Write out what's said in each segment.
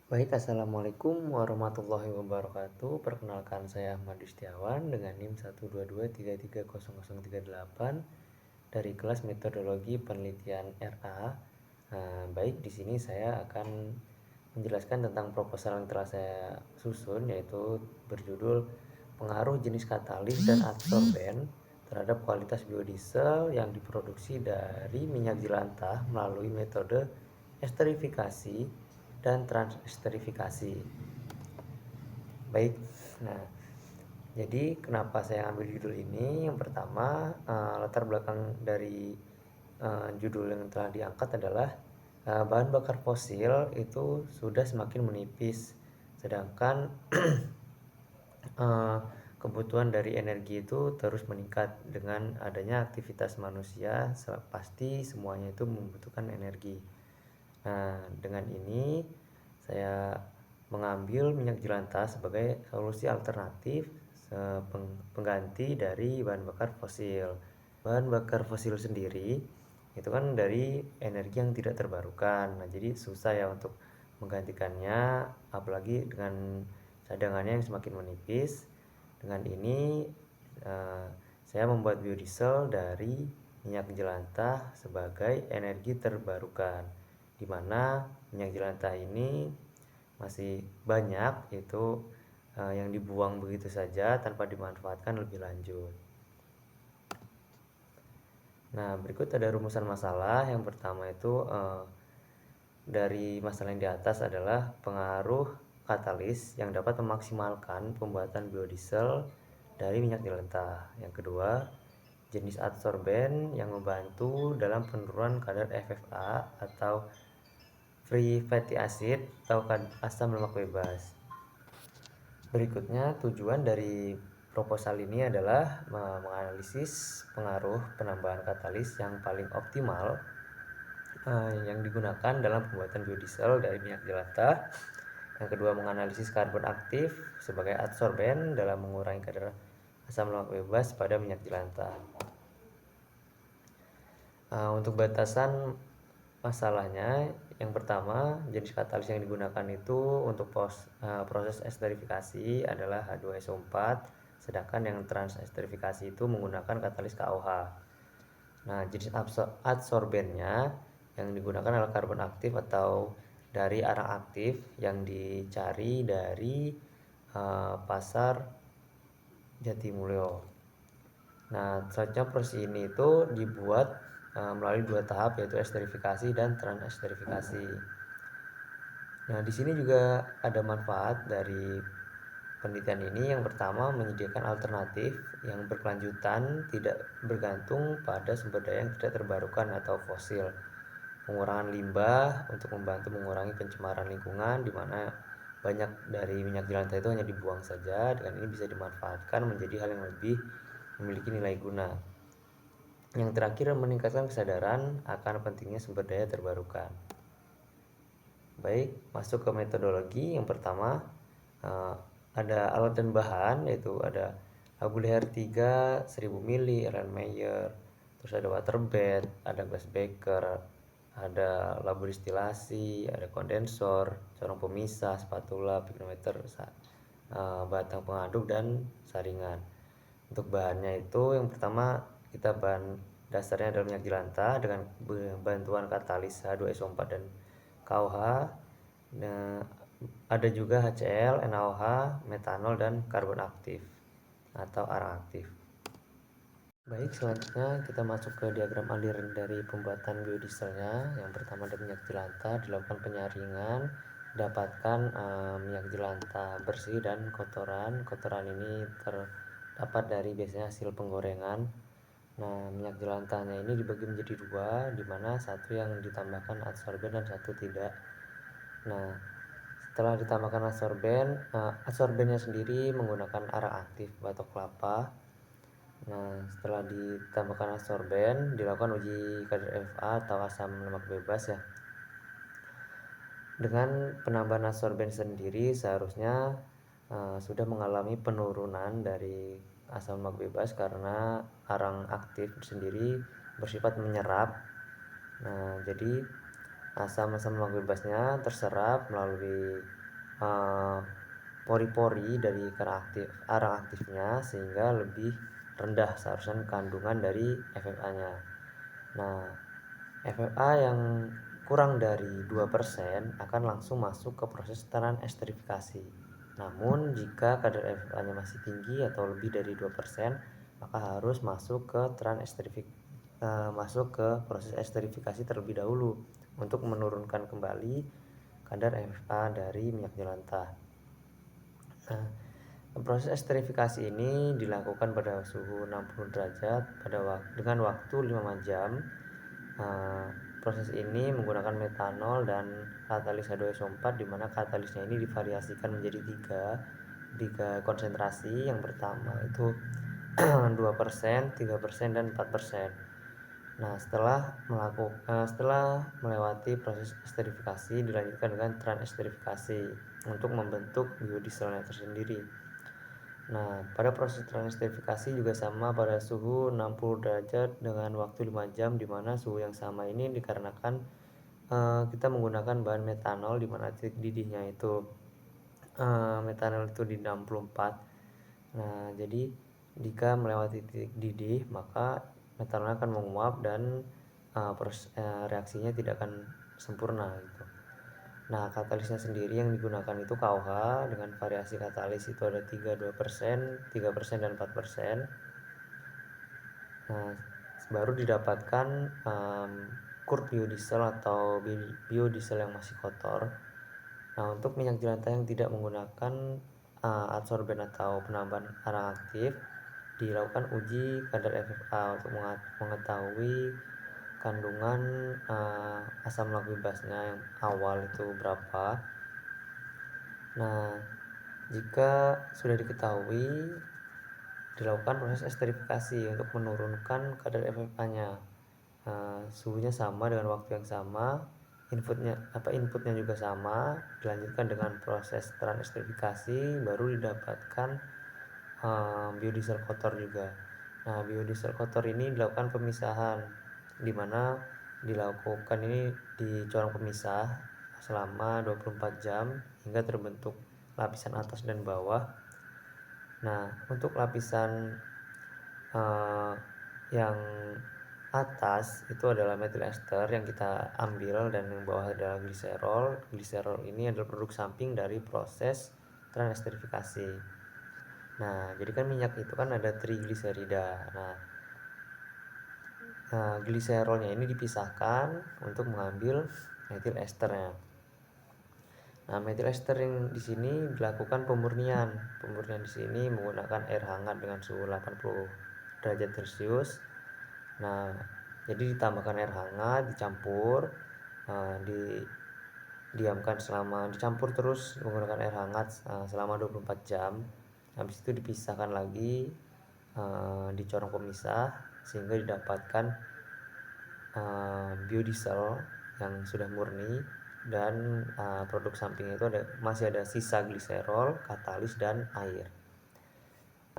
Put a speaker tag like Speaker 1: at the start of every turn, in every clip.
Speaker 1: Baik, Assalamualaikum warahmatullahi wabarakatuh. Perkenalkan, saya Ahmad Yustiawan dengan NIM 122330038 dari kelas Metodologi Penelitian RA. Baik, di sini saya akan menjelaskan tentang proposal yang telah saya susun, yaitu berjudul Pengaruh Jenis Katalis dan Adsorben terhadap kualitas biodiesel yang diproduksi dari minyak jelantah melalui metode esterifikasi dan transesterifikasi. Baik, nah jadi kenapa saya ambil judul ini? Yang pertama, latar belakang dari judul yang telah diangkat adalah bahan bakar fosil itu sudah semakin menipis, sedangkan kebutuhan dari energi itu terus meningkat dengan adanya aktivitas manusia. Pasti semuanya itu membutuhkan energi. Nah, dengan ini saya mengambil minyak jelantah sebagai solusi alternatif pengganti dari bahan bakar fosil. Bahan bakar fosil sendiri itu kan dari energi yang tidak terbarukan. Nah, jadi susah ya untuk menggantikannya, apalagi dengan cadangannya yang semakin menipis. Dengan ini eh, saya membuat biodiesel dari minyak jelantah sebagai energi terbarukan, di mana minyak jelantah ini masih banyak itu yang dibuang begitu saja tanpa dimanfaatkan lebih lanjut. Nah, berikut ada rumusan masalah. Yang pertama itu dari masalah yang di atas adalah pengaruh katalis yang dapat memaksimalkan pembuatan biodiesel dari minyak jelantah. Yang kedua, jenis adsorben yang membantu dalam penurunan kadar FFA atau free fatty acid atau asam lemak bebas. Berikutnya, tujuan dari proposal ini adalah menganalisis pengaruh penambahan katalis yang paling optimal yang digunakan dalam pembuatan biodiesel dari minyak jelantah. Yang kedua, menganalisis karbon aktif sebagai adsorben dalam mengurangi kadar asam lemak bebas pada minyak jelantah. Untuk batasan masalahnya, yang pertama, jenis katalis yang digunakan itu untuk proses esterifikasi adalah H2SO4, sedangkan yang transesterifikasi itu menggunakan katalis KOH. Nah, jenis adsorbennya yang digunakan adalah karbon aktif atau dari arang aktif yang dicari dari pasar Jatimulyo. Nah, selanjutnya proses ini itu dibuat melalui dua tahap, yaitu esterifikasi dan transesterifikasi. Nah, di sini juga ada manfaat dari penelitian ini. Yang pertama, menyediakan alternatif yang berkelanjutan, tidak bergantung pada sumber daya yang tidak terbarukan atau fosil. Pengurangan limbah untuk membantu mengurangi pencemaran lingkungan, di mana banyak dari minyak jelantah itu hanya dibuang saja. Dengan ini bisa dimanfaatkan menjadi hal yang lebih memiliki nilai guna. Yang terakhir, meningkatkan kesadaran akan pentingnya sumber daya terbarukan. Baik, masuk ke metodologi. Yang pertama, ada alat dan bahan, yaitu ada abu leher 3 1000 ml Erlenmeyer, terus ada waterbed, ada glass beaker, ada labu distilasi, ada kondensor, corong pemisah, spatula, pignometer, batang pengaduk, dan saringan. Untuk bahannya itu, yang pertama, kita bahan dasarnya adalah minyak jelantah dengan bantuan katalis H2SO4 dan KOH. Nah, ada juga HCl, NaOH, metanol, dan karbon aktif atau arang aktif. Baik, selanjutnya kita masuk ke diagram aliran dari pembuatan biodieselnya. Yang pertama, dari minyak jelantah dilakukan penyaringan, dapatkan minyak jelantah bersih dan kotoran. Kotoran ini terdapat dari biasanya hasil penggorengan. Nah, minyak jelantahnya ini dibagi menjadi dua, di mana satu yang ditambahkan adsorben dan satu tidak. Nah, setelah ditambahkan adsorbennya sendiri menggunakan arang aktif batok kelapa. Nah, setelah ditambahkan adsorben, dilakukan uji kadar FA atau asam lemak bebas ya. Dengan penambahan adsorben sendiri seharusnya sudah mengalami penurunan dari asam lemak bebas karena arang aktif sendiri bersifat menyerap. Nah, jadi Asam-asam lemak bebasnya terserap melalui pori-pori dari arang aktifnya, sehingga lebih rendah seharusnya kandungan dari FFA-nya. Nah, FFA yang kurang dari 2% akan langsung masuk ke proses trangesterifikasi. Namun jika kadar FFA-nya masih tinggi atau lebih dari 2%, maka harus masuk ke proses esterifikasi terlebih dahulu untuk menurunkan kembali kadar FFA dari minyak jelantah. Nah, proses esterifikasi ini dilakukan pada suhu 60 derajat dengan waktu 5 jam. Proses ini menggunakan metanol dan katalis H2SO4, di mana katalisnya ini divariasikan menjadi tiga konsentrasi. Yang pertama itu 2%, 3%, dan 4%. Nah, setelah melewati proses esterifikasi, dilanjutkan dengan transesterifikasi untuk membentuk biodieselnya tersendiri. Nah, pada proses transesterifikasi juga sama pada suhu 60 derajat dengan waktu 5 jam, di mana suhu yang sama ini dikarenakan kita menggunakan bahan metanol, di mana titik didihnya itu metanol itu di 64. Nah, jadi jika melewati titik didih, maka metanol akan menguap dan reaksinya tidak akan sempurna gitu. Nah, katalisnya sendiri yang digunakan itu KOH dengan variasi katalis itu ada 2%, 3%, dan 4%. Nah, baru didapatkan crude biodiesel atau biodiesel yang masih kotor. Nah, untuk minyak jelantah yang tidak menggunakan adsorben atau penambahan arang aktif, dilakukan uji kadar FFA untuk mengetahui kandungan asam lemak bebasnya yang awal itu berapa. Nah, jika sudah diketahui, dilakukan proses esterifikasi untuk menurunkan kadar FFA-nya. Suhunya sama dengan waktu yang sama, inputnya juga sama, dilanjutkan dengan proses transesterifikasi, baru didapatkan biodiesel kotor juga. Nah, biodiesel kotor ini dilakukan pemisahan, di mana dilakukan ini di corong pemisah selama 24 jam hingga terbentuk lapisan atas dan bawah. Nah, untuk lapisan yang atas itu adalah metil ester yang kita ambil, dan yang bawah adalah gliserol. Gliserol ini adalah produk samping dari proses transesterifikasi. Nah, jadi kan minyak itu kan ada trigliserida. Nah, gliserolnya ini dipisahkan untuk mengambil metil esternya. Nah, metil ester yang di sini dilakukan pemurnian. Pemurnian di sini menggunakan air hangat dengan suhu 80 derajat Celcius. Nah, jadi ditambahkan air hangat, dicampur, dicampur terus menggunakan air hangat selama 24 jam. Habis itu dipisahkan lagi di corong pemisah sehingga didapatkan biodiesel yang sudah murni, dan produk sampingnya itu masih ada sisa gliserol, katalis, dan air.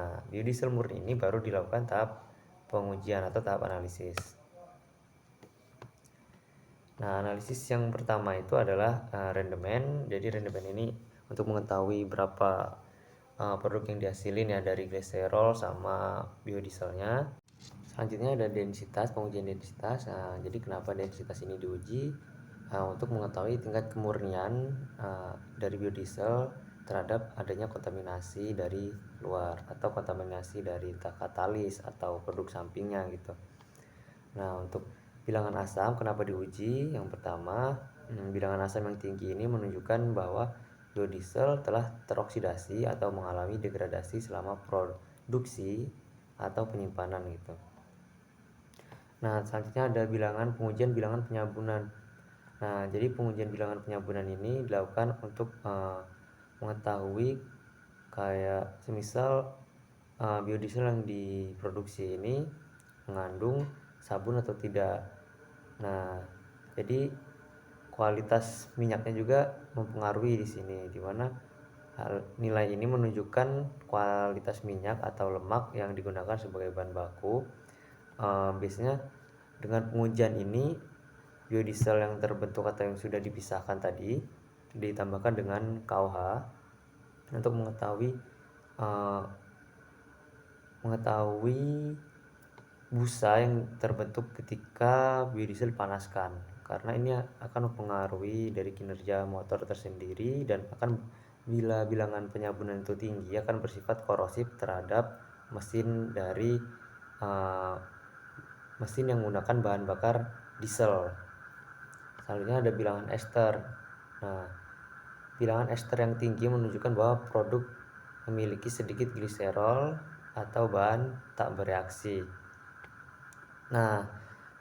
Speaker 1: Nah, biodiesel murni ini baru dilakukan tahap pengujian atau tahap analisis. Nah, analisis yang pertama itu adalah rendemen. Jadi rendemen ini untuk mengetahui berapa produk yang dihasilin ya dari gliserol sama biodieselnya. Selanjutnya ada densitas, pengujian densitas. Nah, jadi kenapa densitas ini diuji? Untuk mengetahui tingkat kemurnian dari biodiesel terhadap adanya kontaminasi dari luar atau kontaminasi dari katalis atau produk sampingnya gitu. Nah, untuk bilangan asam kenapa diuji? Yang pertama, bilangan asam yang tinggi ini menunjukkan bahwa biodiesel telah teroksidasi atau mengalami degradasi selama produksi atau penyimpanan gitu. Nah, selanjutnya ada pengujian bilangan penyabunan. Nah, jadi pengujian bilangan penyabunan ini dilakukan untuk mengetahui kayak semisal biodiesel yang diproduksi ini mengandung sabun atau tidak. Nah, jadi kualitas minyaknya juga mempengaruhi di sini, di mana nilai ini menunjukkan kualitas minyak atau lemak yang digunakan sebagai bahan baku. Biasanya dengan pengujian ini biodiesel yang terbentuk atau yang sudah dipisahkan tadi ditambahkan dengan KOH untuk uh, mengetahui busa yang terbentuk ketika biodiesel dipanaskan, karena ini akan mempengaruhi dari kinerja motor tersendiri dan akan, bila bilangan penyabunan itu tinggi, akan bersifat korosif terhadap mesin dari uh, mesin yang menggunakan bahan bakar diesel. Selanjutnya ada bilangan ester. Nah, bilangan ester yang tinggi menunjukkan bahwa produk memiliki sedikit gliserol atau bahan tak bereaksi. Nah,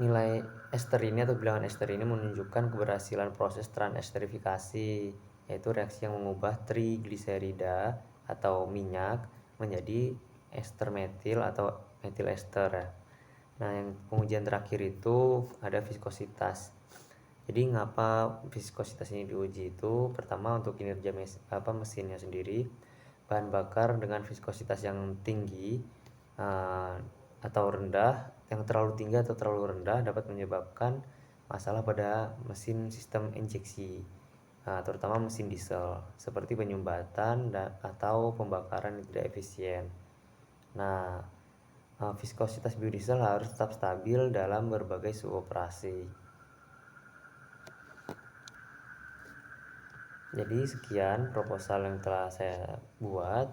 Speaker 1: nilai ester ini atau bilangan ester ini menunjukkan keberhasilan proses transesterifikasi, yaitu reaksi yang mengubah trigliserida atau minyak menjadi ester metil atau metil ester ya. Nah, yang pengujian terakhir itu ada viskositas. Jadi ngapa viskositas ini diuji itu? Pertama, untuk kinerja mesinnya sendiri. Bahan bakar dengan viskositas yang tinggi atau rendah, yang terlalu tinggi atau terlalu rendah dapat menyebabkan masalah pada mesin sistem injeksi, terutama mesin diesel, seperti penyumbatan atau pembakaran yang tidak efisien. Nah, viskositas biodiesel harus tetap stabil dalam berbagai suhu operasi. Jadi sekian proposal yang telah saya buat.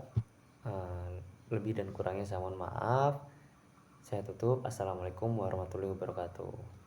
Speaker 1: Lebih dan kurangnya saya mohon maaf. Saya tutup. Assalamualaikum warahmatullahi wabarakatuh.